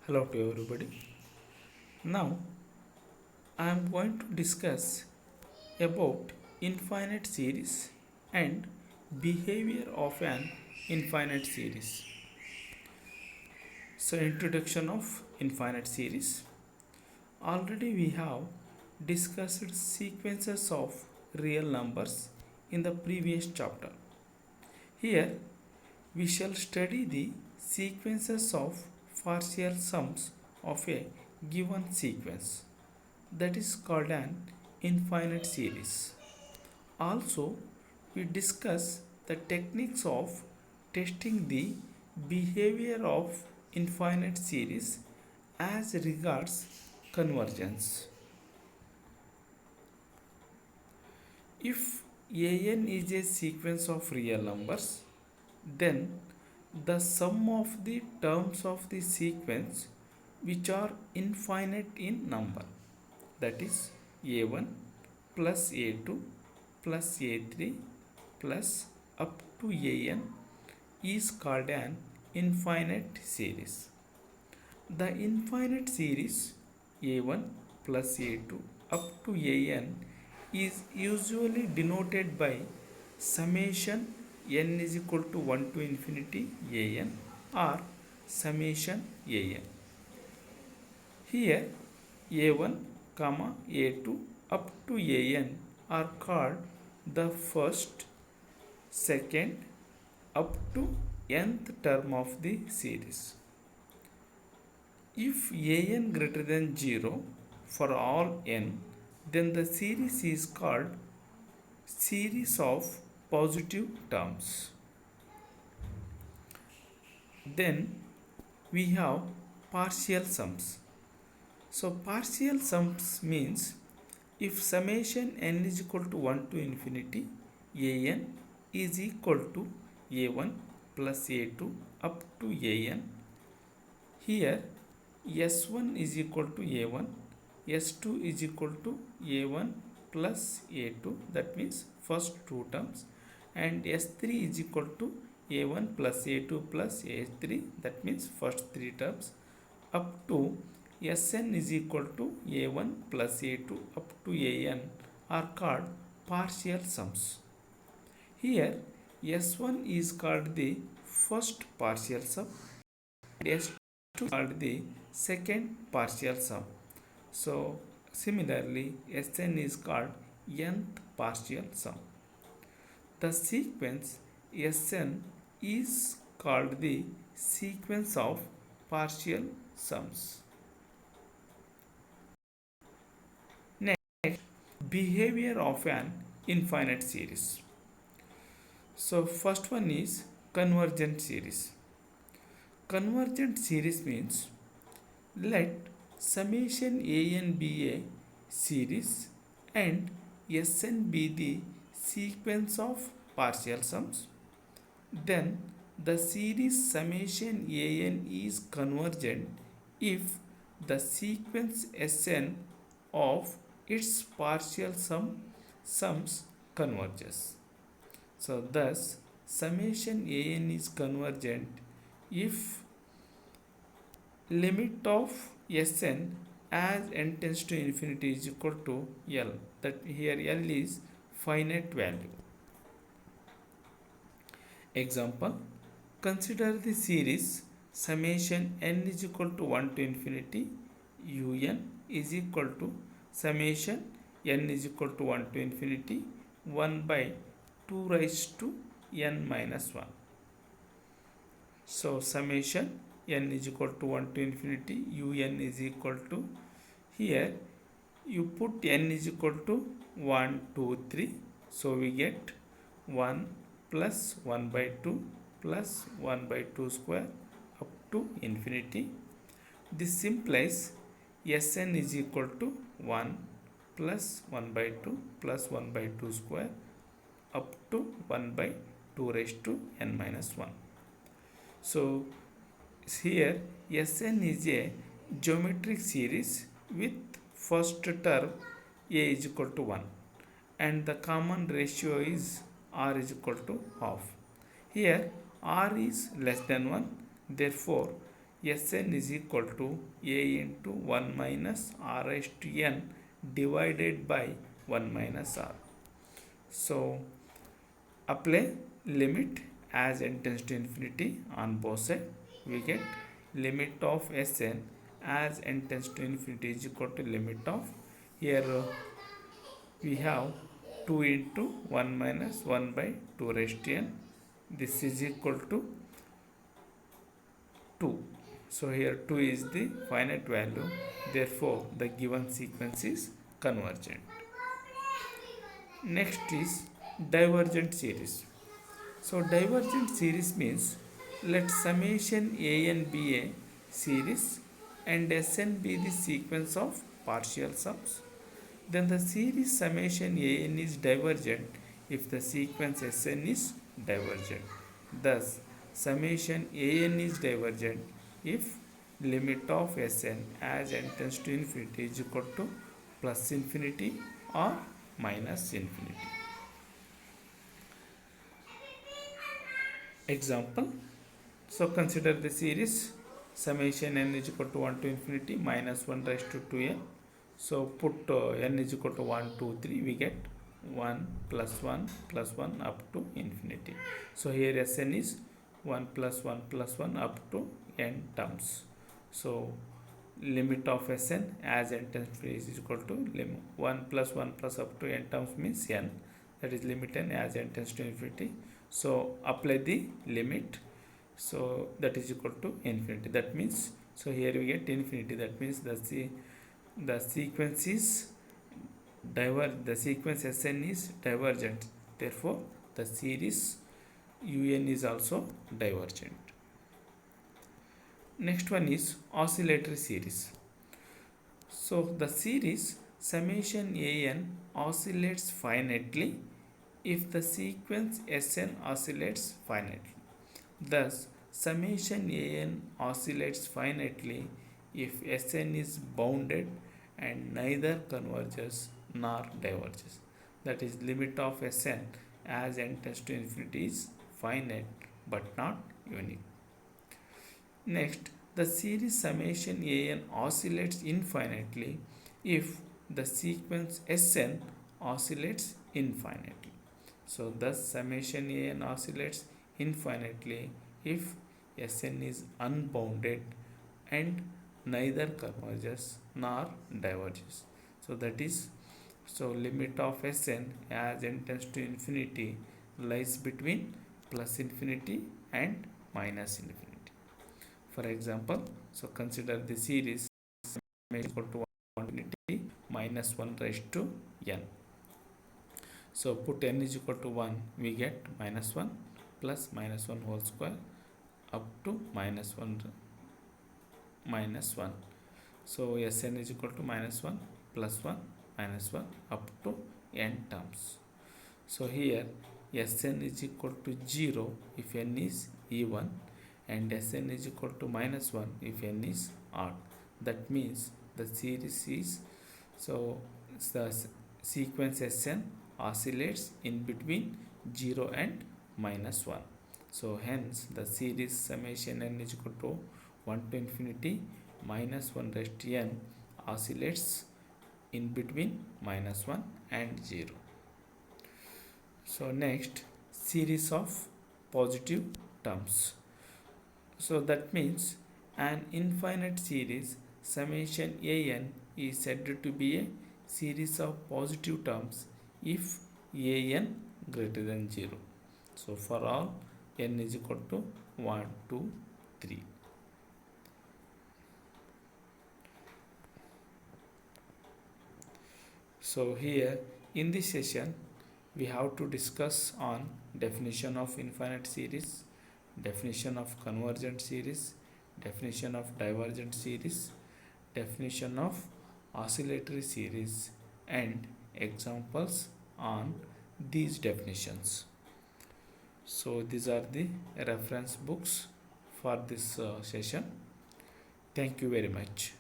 Hello to everybody. Now I am going to discuss about infinite series and behavior of an infinite series. So introduction of infinite series. Already we have discussed sequences of real numbers in the previous chapter. Here we shall study the sequences of partial sums of a given sequence, that is called an infinite series. Also, we discuss the techniques of testing the behavior of infinite series as regards convergence. If an is a sequence of real numbers, then the sum of the terms of the sequence which are infinite in number, that is a1 plus a2 plus a3 plus up to an, is called an infinite series. The infinite series a1 plus a2 up to an is usually denoted by summation n is equal to 1 to infinity an or summation an. Here a1 comma a2 up to an are called the first, second up to nth term of the series. If an greater than 0 for all n, then the series is called series of positive terms. Then we have partial sums. So partial sums means if summation n is equal to 1 to infinity an is equal to a1 plus a2 up to an. Here s1 is equal to a1, s2 is equal to a1 plus a2, that means first two terms, and s3 is equal to a1 plus a2 plus a3, that means first three terms, up to Sn is equal to a1 plus a2 up to an are called partial sums. Here S1 is called the first partial sum and S2 is called the second partial sum. So similarly Sn is called nth partial sum. The sequence Sn is called the sequence of partial sums. Behavior of an infinite series. So first one is convergent series. Convergent series means let summation an be a series and Sn be the sequence of partial sums, then the series summation an is convergent if the sequence Sn of its partial sums converges. So thus summation an is convergent if limit of Sn as n tends to infinity is equal to L, that here L is finite value. Example, consider the series summation n is equal to 1 to infinity un is equal to summation n is equal to 1 to infinity 1 by 2 raised to n minus 1. So summation n is equal to 1 to infinity un is equal to, here you put n is equal to 1 2 3, so we get 1 plus 1 by 2 plus 1 by 2 square up to infinity. This implies Sn is equal to 1 plus 1 by 2 plus 1 by 2 square up to 1 by 2 raised to n minus 1. So here Sn is a geometric series with first term a is equal to 1 and the common ratio is r is equal to half. Here r is less than 1, therefore Sn is equal to a into 1 minus r raised to n divided by 1 minus r. So apply limit as n tends to infinity on both sides. We get limit of Sn as n tends to infinity is equal to limit of, here we have 2 into 1 minus 1 by 2 raised to n. This is equal to 2. So here 2 is the finite value, therefore the given sequence is convergent. Next is divergent series. So divergent series means let summation an be a series and Sn be the sequence of partial sums. Then the series summation an is divergent if the sequence Sn is divergent. Thus summation an is divergent if limit of Sn as n tends to infinity is equal to plus infinity or minus infinity. Example, so consider the series summation n is equal to 1 to infinity minus 1 raised to 2n. So put n is equal to 1, 2, 3, we get 1 plus 1 up to infinity. So here Sn is 1 plus 1 up to n terms. So limit of Sn as n tends to is equal to 1 plus 1 plus up to n terms means n, that is limit n as n tends to infinity. So apply the limit, so that is equal to infinity. That means, so here we get infinity, that means the sequence is the sequence Sn is divergent, therefore the series un is also divergent. Next one is oscillatory series. So the series summation an oscillates finitely if the sequence Sn oscillates finitely. Thus summation an oscillates finitely if Sn is bounded and neither converges nor diverges. That is limit of Sn as n tends to infinity is finite but not unique. Next, the series summation an oscillates infinitely if the sequence Sn oscillates infinitely. So thus summation an oscillates infinitely if Sn is unbounded and neither converges nor diverges. So that is, so limit of Sn as n tends to infinity lies between plus infinity and minus infinity. For example, so consider the series equal to 1 infinity minus 1 raised to n. So put n is equal to 1, we get minus 1 plus minus 1 whole square up to minus 1 minus 1. So Sn is equal to minus 1 plus 1 minus 1 up to n terms. So here Sn is equal to 0 if n is even and Sn is equal to minus 1 if n is odd. That means the series is, so the sequence Sn oscillates in between 0 and minus 1. So hence the series summation n is equal to 1 to infinity minus 1 raised to n oscillates in between minus 1 and 0. So next, series of positive terms. So that means an infinite series summation an is said to be a series of positive terms if an greater than 0. So for all n is equal to 1, 2, 3. So here in this session we have to discuss on definition of infinite series, definition of convergent series, definition of divergent series, definition of oscillatory series and examples on these definitions. So these are the reference books for this session. Thank you very much.